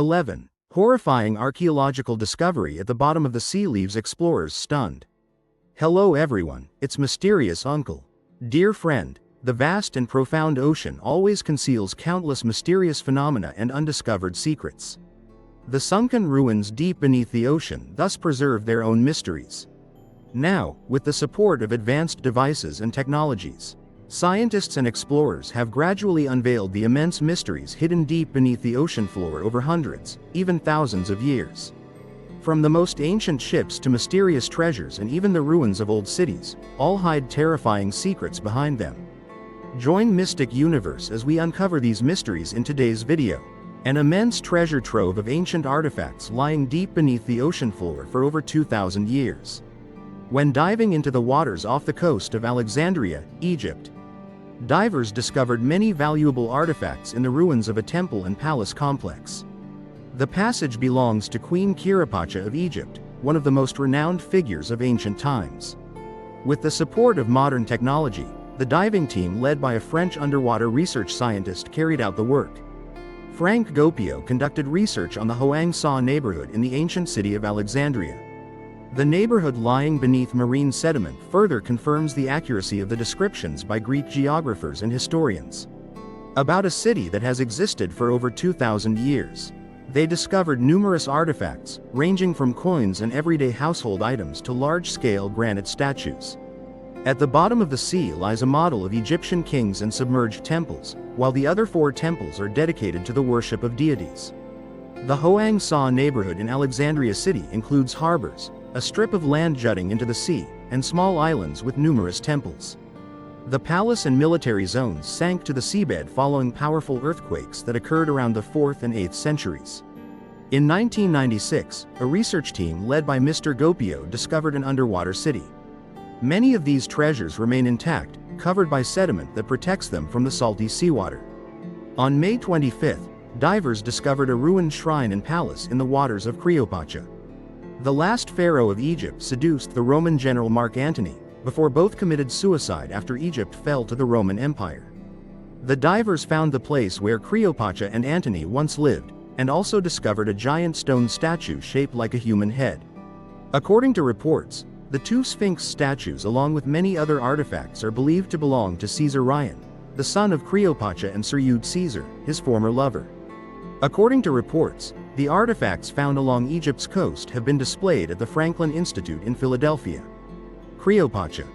11. Horrifying archaeological discovery at the bottom of the sea leaves explorers stunned. Hello everyone, it's Mysterious Uncle. Dear friend, the vast and profound ocean always conceals countless mysterious phenomena and undiscovered secrets. The sunken ruins deep beneath the ocean thus preserve their own mysteries. Now, with the support of advanced devices and technologies, scientists and explorers have gradually unveiled the immense mysteries hidden deep beneath the ocean floor over hundreds, even thousands of years. From the most ancient ships to mysterious treasures and even the ruins of old cities, all hide terrifying secrets behind them. Join Mystic Universe as we uncover these mysteries in today's video. An immense treasure trove of ancient artifacts lying deep beneath the ocean floor for over 2,000 years. When diving into the waters off the coast of Alexandria, Egypt, divers discovered many valuable artifacts in the ruins of a temple and palace complex. The passage belongs to Queen Kirapacha of Egypt, one of the most renowned figures of ancient times. With the support of modern technology, the diving team led by a French underwater research scientist carried out the work. Frank Gopio conducted research on the Hoang Sa neighborhood in the ancient city of Alexandria. The neighborhood lying beneath marine sediment further confirms the accuracy of the descriptions by Greek geographers and historians about a city that has existed for over 2,000 years. They discovered numerous artifacts, ranging from coins and everyday household items to large-scale granite statues. At the bottom of the sea lies a model of Egyptian kings and submerged temples, while the other 4 temples are dedicated to the worship of deities. The Hoang Sa neighborhood in Alexandria City includes harbors, a strip of land jutting into the sea, and small islands with numerous temples. The palace and military zones sank to the seabed following powerful earthquakes that occurred around the 4th and 8th centuries. In 1996, a research team led by Mr. Gopio discovered an underwater city. Many of these treasures remain intact, covered by sediment that protects them from the salty seawater. On May 25, divers discovered a ruined shrine and palace in the waters of Cleopatra. The last pharaoh of Egypt seduced the Roman general Mark Antony, before both committed suicide after Egypt fell to the Roman Empire. The divers found the place where Cleopatra and Antony once lived, and also discovered a giant stone statue shaped like a human head. According to reports, the 2 Sphinx statues along with many other artifacts are believed to belong to Caesar Ryan, the son of Cleopatra and Sir Eude Caesar, his former lover. According to reports, the artifacts found along Egypt's coast have been displayed at the Franklin Institute in Philadelphia. Cleopatra.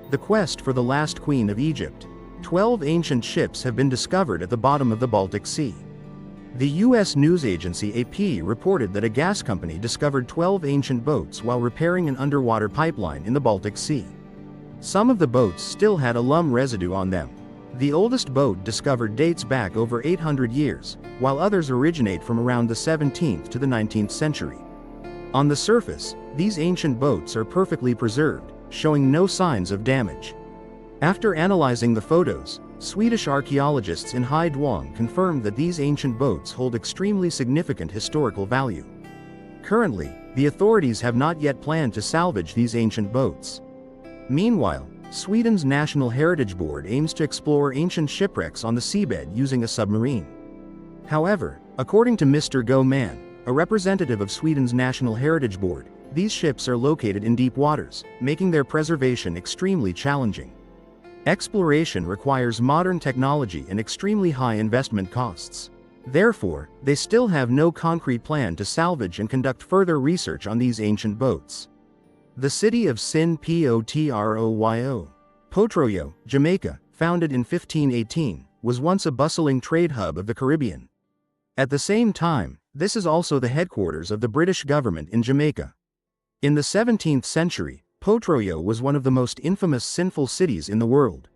The quest for the last queen of Egypt. 12 ancient ships have been discovered at the bottom of the Baltic Sea. The U.S. news agency AP reported that a gas company discovered 12 ancient boats while repairing an underwater pipeline in the Baltic Sea. Some of the boats still had alum residue on them. The oldest boat discovered dates back over 800 years, while others originate from around the 17th to the 19th century. On the surface, these ancient boats are perfectly preserved, showing no signs of damage. After analyzing the photos, Swedish archaeologists in Haiduang confirmed that these ancient boats hold extremely significant historical value. Currently, the authorities have not yet planned to salvage these ancient boats. Meanwhile, Sweden's National Heritage Board aims to explore ancient shipwrecks on the seabed using a submarine. However, according to Mr. Go Man, a representative of Sweden's National Heritage Board, these ships are located in deep waters, making their preservation extremely challenging. Exploration requires modern technology and extremely high investment costs. Therefore, they still have no concrete plan to salvage and conduct further research on these ancient boats. The city of Sin Potroyo, Potroyo, Jamaica, founded in 1518, was once a bustling trade hub of the Caribbean. At the same time, this is also the headquarters of the British government in Jamaica. In the 17th century, Potroyo was one of the most infamous sinful cities in the world.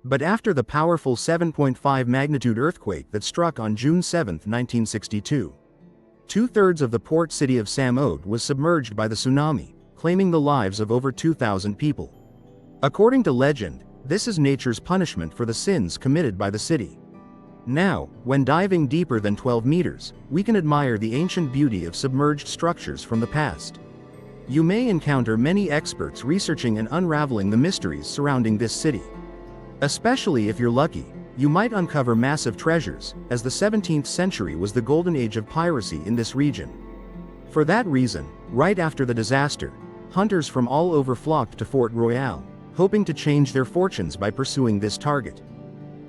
But after the powerful 7.5 magnitude earthquake that struck on June 7, 1962, 2/3 of the port city of Samode was submerged by the tsunami, claiming the lives of over 2,000 people. According to legend, this is nature's punishment for the sins committed by the city. Now, when diving deeper than 12 meters, we can admire the ancient beauty of submerged structures from the past. You may encounter many experts researching and unraveling the mysteries surrounding this city. Especially if you're lucky, you might uncover massive treasures, as the 17th century was the golden age of piracy in this region. For that reason, right after the disaster, hunters from all over flocked to Fort Royal, hoping to change their fortunes by pursuing this target.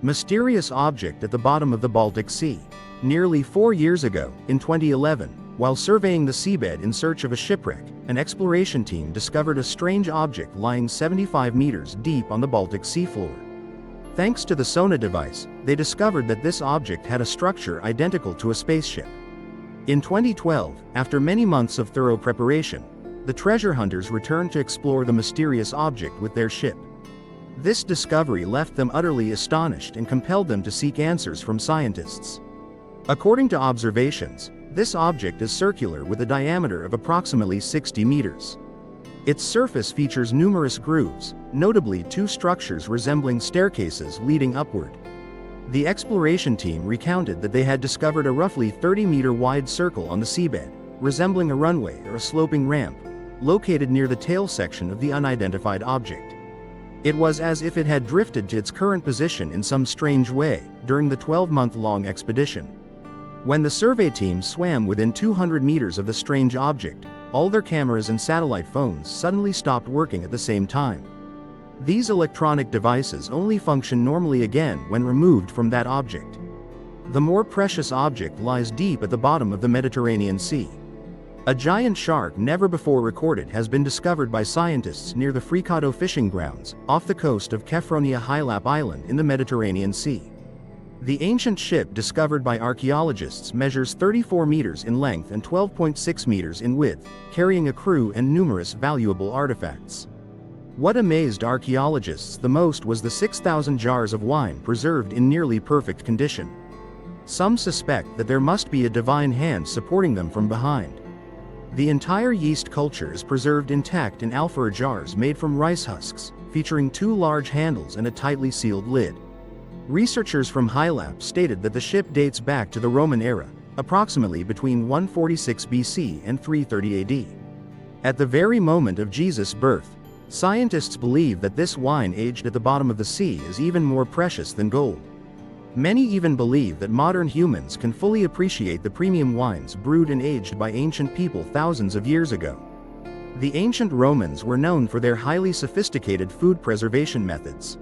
Mysterious object at the bottom of the Baltic Sea. Nearly 4 years ago, in 2011, while surveying the seabed in search of a shipwreck, an exploration team discovered a strange object lying 75 meters deep on the Baltic Sea floor. Thanks to the sonar device, they discovered that this object had a structure identical to a spaceship. In 2012, after many months of thorough preparation, the treasure hunters returned to explore the mysterious object with their ship. This discovery left them utterly astonished and compelled them to seek answers from scientists. According to observations, this object is circular with a diameter of approximately 60 meters. Its surface features numerous grooves, notably 2 structures resembling staircases leading upward. The exploration team recounted that they had discovered a roughly 30-meter wide circle on the seabed, resembling a runway or a sloping ramp, located near the tail section of the unidentified object. It was as if it had drifted to its current position in some strange way during the 12-month-long expedition. When the survey team swam within 200 meters of the strange object, all their cameras and satellite phones suddenly stopped working at the same time. These electronic devices only function normally again when removed from that object. The more precious object lies deep at the bottom of the Mediterranean Sea. A giant shark never before recorded has been discovered by scientists near the Fricado fishing grounds, off the coast of Kefronia Hylap Island in the Mediterranean Sea. The ancient ship discovered by archaeologists measures 34 meters in length and 12.6 meters in width, carrying a crew and numerous valuable artifacts. What amazed archaeologists the most was the 6,000 jars of wine preserved in nearly perfect condition. Some suspect that there must be a divine hand supporting them from behind. The entire yeast culture is preserved intact in alphora jars made from rice husks, featuring 2 large handles and a tightly sealed lid. Researchers from Hylap stated that the ship dates back to the Roman era, approximately between 146 BC and 330 AD. At the very moment of Jesus' birth, scientists believe that this wine aged at the bottom of the sea is even more precious than gold. Many even believe that modern humans can fully appreciate the premium wines brewed and aged by ancient people thousands of years ago. The ancient Romans were known for their highly sophisticated food preservation methods.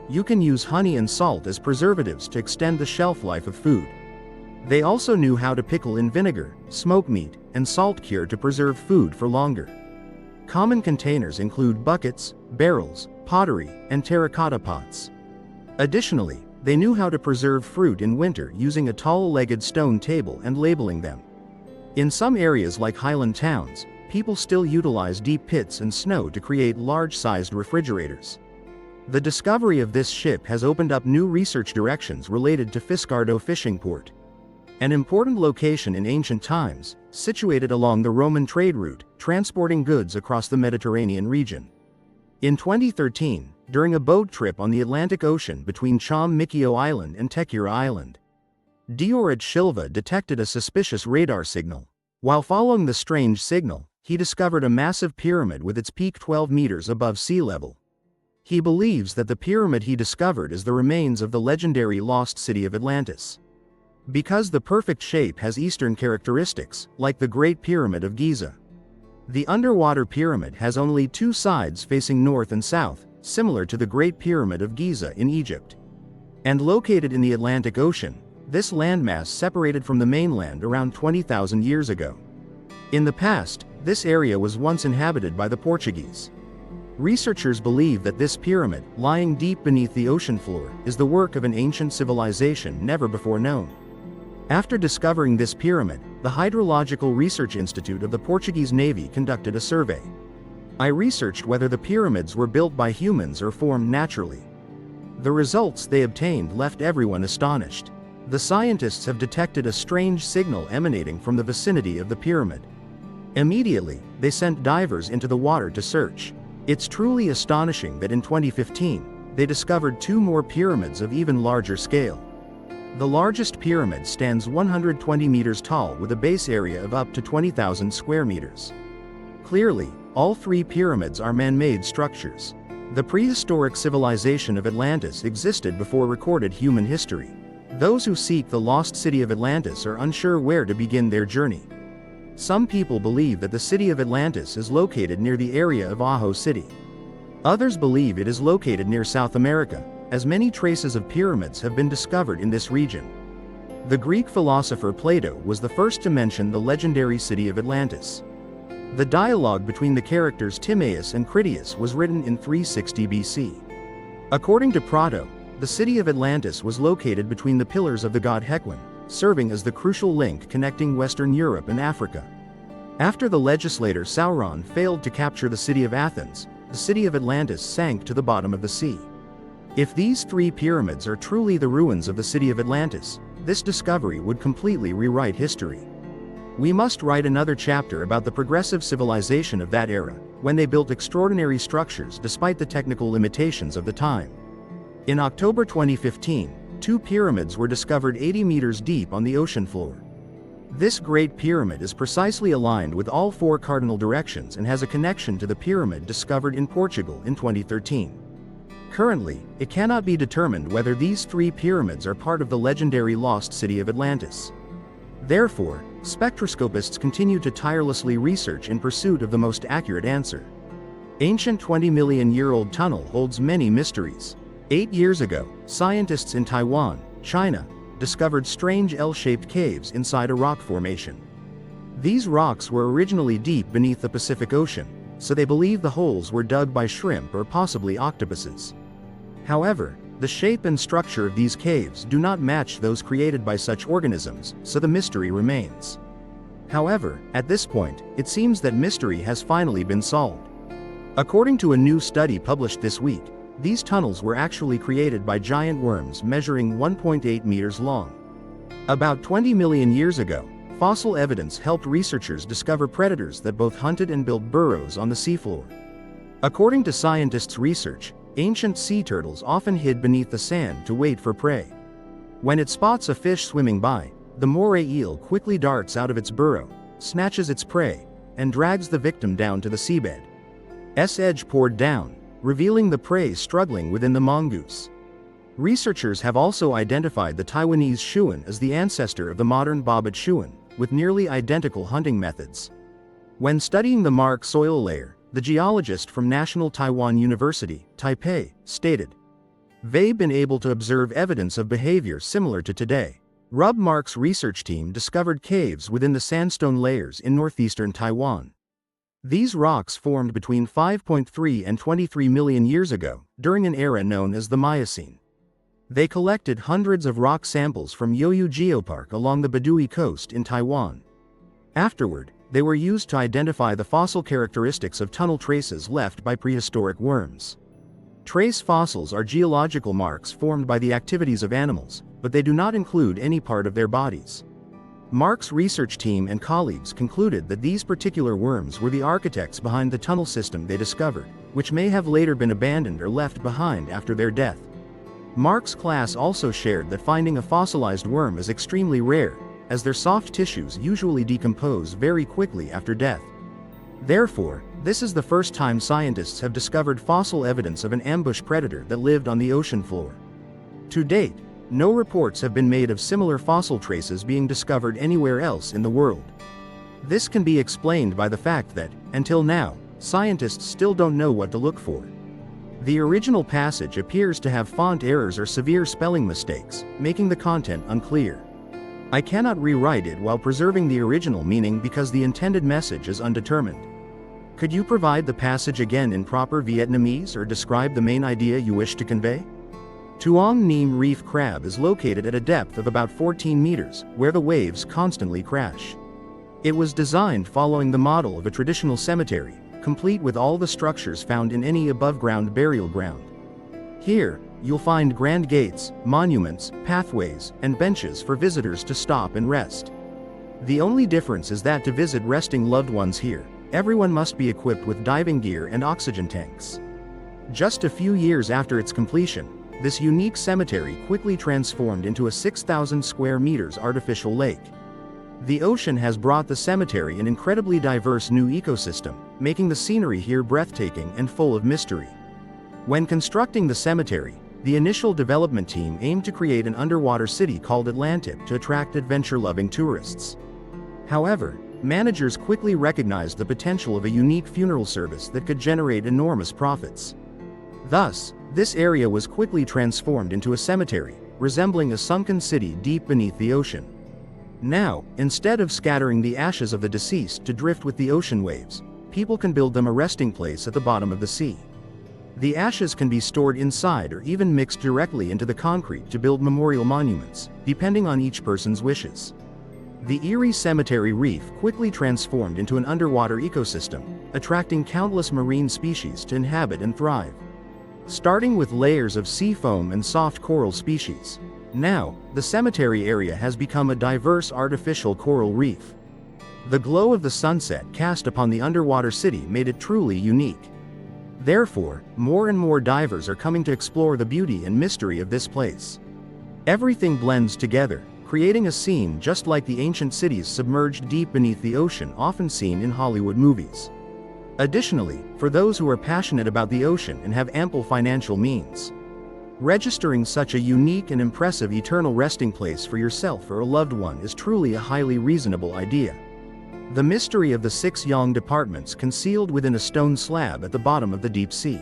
You can use honey and salt as preservatives to extend the shelf life of food. They also knew how to pickle in vinegar, smoke meat, and salt cure to preserve food for longer. Common containers include buckets, barrels, pottery, and terracotta pots. Additionally, they knew how to preserve fruit in winter using a tall-legged stone table and labeling them. In some areas like highland towns, people still utilize deep pits and snow to create large-sized refrigerators. The discovery of this ship has opened up new research directions related to Fiscardo fishing port, an important location in ancient times, situated along the Roman trade route, transporting goods across the Mediterranean region. In 2013, during a boat trip on the Atlantic Ocean between Chom Mikio Island and Tekira Island, Diorid Silva detected a suspicious radar signal. While following the strange signal, he discovered a massive pyramid with its peak 12 meters above sea level. He believes that the pyramid he discovered is the remains of the legendary lost city of Atlantis. Because the perfect shape has Eastern characteristics, like the Great Pyramid of Giza. The underwater pyramid has only 2 sides facing north and south, similar to the Great Pyramid of Giza in Egypt. And located in the Atlantic Ocean, this landmass separated from the mainland around 20,000 years ago. In the past, this area was once inhabited by the Portuguese. Researchers believe that this pyramid, lying deep beneath the ocean floor, is the work of an ancient civilization never before known. After discovering this pyramid, the Hydrological Research Institute of the Portuguese Navy conducted a survey. I researched whether the pyramids were built by humans or formed naturally. The results they obtained left everyone astonished. The scientists have detected a strange signal emanating from the vicinity of the pyramid. Immediately, they sent divers into the water to search. It's truly astonishing that in 2015, they discovered 2 more pyramids of even larger scale. The largest pyramid stands 120 meters tall with a base area of up to 20,000 square meters. Clearly, all 3 pyramids are man-made structures. The prehistoric civilization of Atlantis existed before recorded human history. Those who seek the lost city of Atlantis are unsure where to begin their journey. Some people believe that the city of Atlantis is located near the area of Aho City. Others believe it is located near South America, as many traces of pyramids have been discovered in this region. The Greek philosopher Plato was the first to mention the legendary city of Atlantis. The dialogue between the characters Timaeus and Critias was written in 360 BC. According to Plato, the city of Atlantis was located between the pillars of the god Hequin, serving as the crucial link connecting Western Europe and Africa. After the legislator Sauron failed to capture the city of Athens, the city of Atlantis sank to the bottom of the sea. If these three pyramids are truly the ruins of the city of Atlantis, this discovery would completely rewrite history. We must write another chapter about the progressive civilization of that era, when they built extraordinary structures despite the technical limitations of the time. In October 2015, two pyramids were discovered 80 meters deep on the ocean floor. This Great Pyramid is precisely aligned with all four cardinal directions and has a connection to the pyramid discovered in Portugal in 2013. Currently, it cannot be determined whether these three pyramids are part of the legendary lost city of Atlantis. Therefore, spectroscopists continue to tirelessly research in pursuit of the most accurate answer. Ancient 20-million-year-old tunnel holds many mysteries. 8 years ago, scientists in Taiwan, China, discovered strange L-shaped caves inside a rock formation. These rocks were originally deep beneath the Pacific Ocean, so they believe the holes were dug by shrimp or possibly octopuses. However, the shape and structure of these caves do not match those created by such organisms, so the mystery remains. However, at this point, it seems that mystery has finally been solved. According to a new study published this week, these tunnels were actually created by giant worms measuring 1.8 meters long. About 20 million years ago, fossil evidence helped researchers discover predators that both hunted and built burrows on the seafloor. According to scientists' research, ancient sea turtles often hid beneath the sand to wait for prey. When it spots a fish swimming by, the moray eel quickly darts out of its burrow, snatches its prey, and drags the victim down to the seabed. Edge poured down, revealing the prey struggling within the mongoose. Researchers have also identified the Taiwanese shuan as the ancestor of the modern bobbat shuan, with nearly identical hunting methods. When studying the mark soil layer, the geologist from National Taiwan University, Taipei, stated, "They've been able to observe evidence of behavior similar to today." Mark's research team discovered caves within the sandstone layers in northeastern Taiwan. These rocks formed between 5.3 and 23 million years ago, during an era known as the Miocene. They collected hundreds of rock samples from Yoyu Geopark along the Badui coast in Taiwan. Afterward, they were used to identify the fossil characteristics of tunnel traces left by prehistoric worms. Trace fossils are geological marks formed by the activities of animals, but they do not include any part of their bodies. Mark's research team and colleagues concluded that these particular worms were the architects behind the tunnel system they discovered, which may have later been abandoned or left behind after their death. Mark's class also shared that finding a fossilized worm is extremely rare, as their soft tissues usually decompose very quickly after death. Therefore, this is the first time scientists have discovered fossil evidence of an ambush predator that lived on the ocean floor. To date, no reports have been made of similar fossil traces being discovered anywhere else in the world. This can be explained by the fact that, until now, scientists still don't know what to look for. The original passage appears to have font errors or severe spelling mistakes, making the content unclear. I cannot rewrite it while preserving the original meaning because the intended message is undetermined. Could you provide the passage again in proper Vietnamese or describe the main idea you wish to convey? Tuong Neem Reef Crab is located at a depth of about 14 meters, where the waves constantly crash. It was designed following the model of a traditional cemetery, complete with all the structures found in any above-ground burial ground. Here, you'll find grand gates, monuments, pathways, and benches for visitors to stop and rest. The only difference is that to visit resting loved ones here, everyone must be equipped with diving gear and oxygen tanks. Just a few years after its completion, this unique cemetery quickly transformed into a 6,000 square meters artificial lake. The ocean has brought the cemetery an incredibly diverse new ecosystem, making the scenery here breathtaking and full of mystery. When constructing the cemetery, the initial development team aimed to create an underwater city called Atlantic to attract adventure-loving tourists. However, managers quickly recognized the potential of a unique funeral service that could generate enormous profits. Thus, this area was quickly transformed into a cemetery, resembling a sunken city deep beneath the ocean. Now, instead of scattering the ashes of the deceased to drift with the ocean waves, people can build them a resting place at the bottom of the sea. The ashes can be stored inside or even mixed directly into the concrete to build memorial monuments, depending on each person's wishes. The Erie Cemetery Reef quickly transformed into an underwater ecosystem, attracting countless marine species to inhabit and thrive. Starting with layers of sea foam and soft coral species, now, the cemetery area has become a diverse artificial coral reef. The glow of the sunset cast upon the underwater city made it truly unique. Therefore, more and more divers are coming to explore the beauty and mystery of this place. Everything blends together, creating a scene just like the ancient cities submerged deep beneath the ocean often seen in Hollywood movies. Additionally, for those who are passionate about the ocean and have ample financial means, registering such a unique and impressive eternal resting place for yourself or a loved one is truly a highly reasonable idea. The mystery of the 6 Yang departments concealed within a stone slab at the bottom of the deep sea.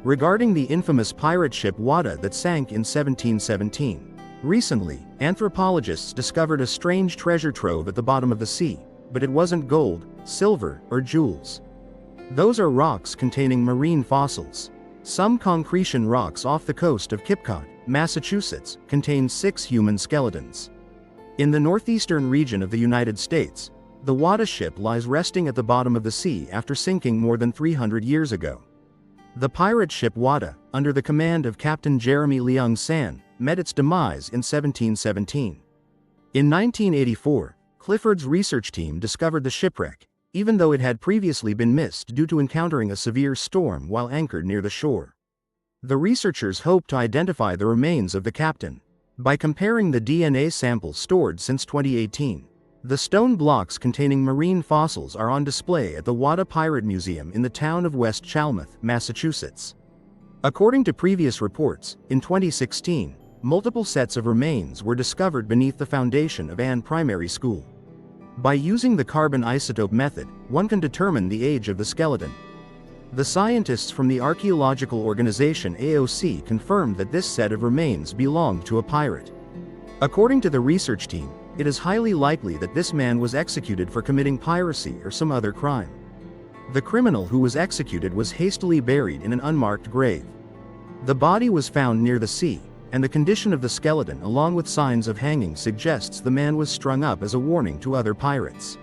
Regarding the infamous pirate ship Wada that sank in 1717. Recently, anthropologists discovered a strange treasure trove at the bottom of the sea, but it wasn't gold, silver, or jewels. Those are rocks containing marine fossils. Some concretion rocks off the coast of Kipcott, Massachusetts, contain 6 human skeletons. In the northeastern region of the United States, the Wada ship lies resting at the bottom of the sea after sinking more than 300 years ago. The pirate ship Wada, under the command of Captain Jeremy Leung San, met its demise in 1717. In 1984, Clifford's research team discovered the shipwreck, even though it had previously been missed due to encountering a severe storm while anchored near the shore. The researchers hoped to identify the remains of the captain by comparing the DNA samples stored since 2018. The stone blocks containing marine fossils are on display at the Wada Pirate Museum in the town of West Chalmouth, Massachusetts. According to previous reports, in 2016, multiple sets of remains were discovered beneath the foundation of Ann Primary School. By using the carbon isotope method, one can determine the age of the skeleton. The scientists from the archaeological organization AOC confirmed that this set of remains belonged to a pirate. According to the research team, it is highly likely that this man was executed for committing piracy or some other crime. The criminal who was executed was hastily buried in an unmarked grave. The body was found near the sea, and the condition of the skeleton along with signs of hanging suggests the man was strung up as a warning to other pirates.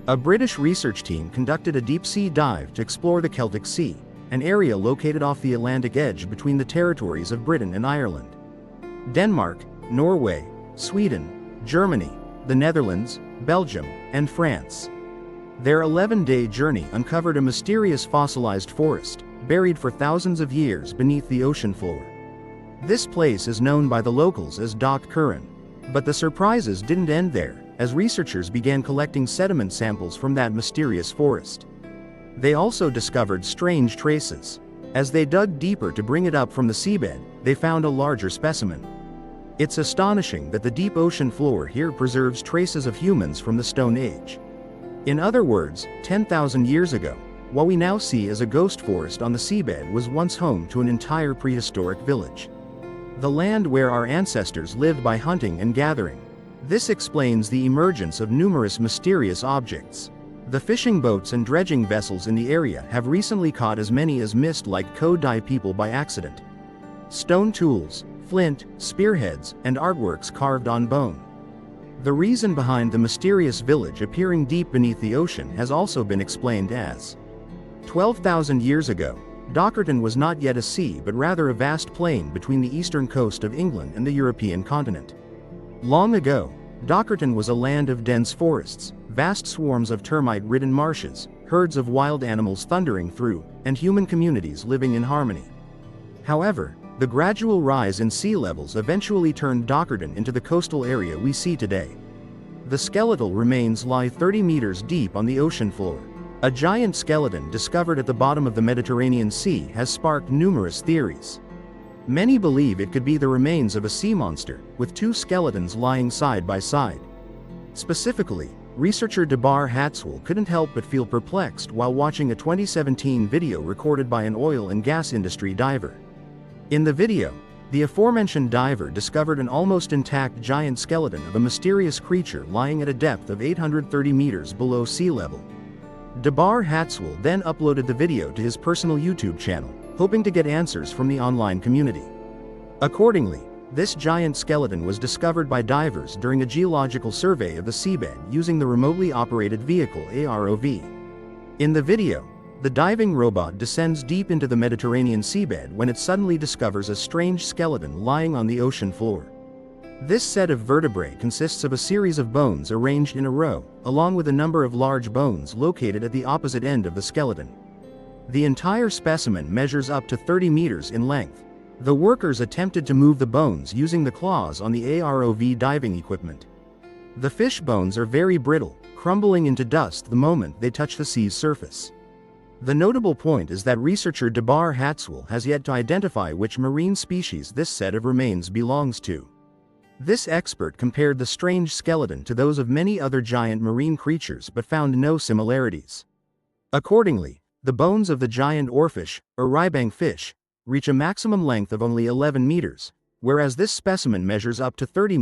A British research team conducted a deep-sea dive to explore the Celtic Sea, an area located off the Atlantic edge between the territories of Britain and Ireland. Denmark, Norway, Sweden, Germany, the Netherlands, Belgium, and France. Their 11-day journey uncovered a mysterious fossilized forest, buried for thousands of years beneath the ocean floor. This place is known by the locals as Dock Curran. But the surprises didn't end there, as researchers began collecting sediment samples from that mysterious forest. They also discovered strange traces. As they dug deeper to bring it up from the seabed, they found a larger specimen. It's astonishing that the deep ocean floor here preserves traces of humans from the Stone Age. In other words, 10,000 years ago, what we now see as a ghost forest on the seabed was once home to an entire prehistoric village. The land where our ancestors lived by hunting and gathering. This explains the emergence of numerous mysterious objects. The fishing boats and dredging vessels in the area have recently caught as many as mist-like Kodai people by accident. Stone tools, flint, spearheads, and artworks carved on bone. The reason behind the mysterious village appearing deep beneath the ocean has also been explained as 12,000 years ago, Dockerton was not yet a sea but rather a vast plain between the eastern coast of England and the European continent. Long ago, Dockerton was a land of dense forests, vast swarms of termite-ridden marshes, herds of wild animals thundering through, and human communities living in harmony. However, the gradual rise in sea levels eventually turned Dockerton into the coastal area we see today. The skeletal remains lie 30 meters deep on the ocean floor. A giant skeleton discovered at the bottom of the Mediterranean Sea has sparked numerous theories. Many believe it could be the remains of a sea monster, with two skeletons lying side by side. Specifically, researcher Debar Hatzwell couldn't help but feel perplexed while watching a 2017 video recorded by an oil and gas industry diver. In the video, the aforementioned diver discovered an almost intact giant skeleton of a mysterious creature lying at a depth of 830 meters below sea level. Debar Hatzwell then uploaded the video to his personal YouTube channel, hoping to get answers from the online community. Accordingly, this giant skeleton was discovered by divers during a geological survey of the seabed using the remotely operated vehicle AROV. In the video, the diving robot descends deep into the Mediterranean seabed when it suddenly discovers a strange skeleton lying on the ocean floor. This set of vertebrae consists of a series of bones arranged in a row, along with a number of large bones located at the opposite end of the skeleton. The entire specimen measures up to 30 meters in length. The workers attempted to move the bones using the claws on the AROV diving equipment. The fish bones are very brittle, crumbling into dust the moment they touch the sea's surface. The notable point is that researcher Debar Hatzwell has yet to identify which marine species this set of remains belongs to. This expert compared the strange skeleton to those of many other giant marine creatures but found no similarities. Accordingly, the bones of the giant oarfish, or ribang fish, reach a maximum length of only 11 meters, whereas this specimen measures up to 30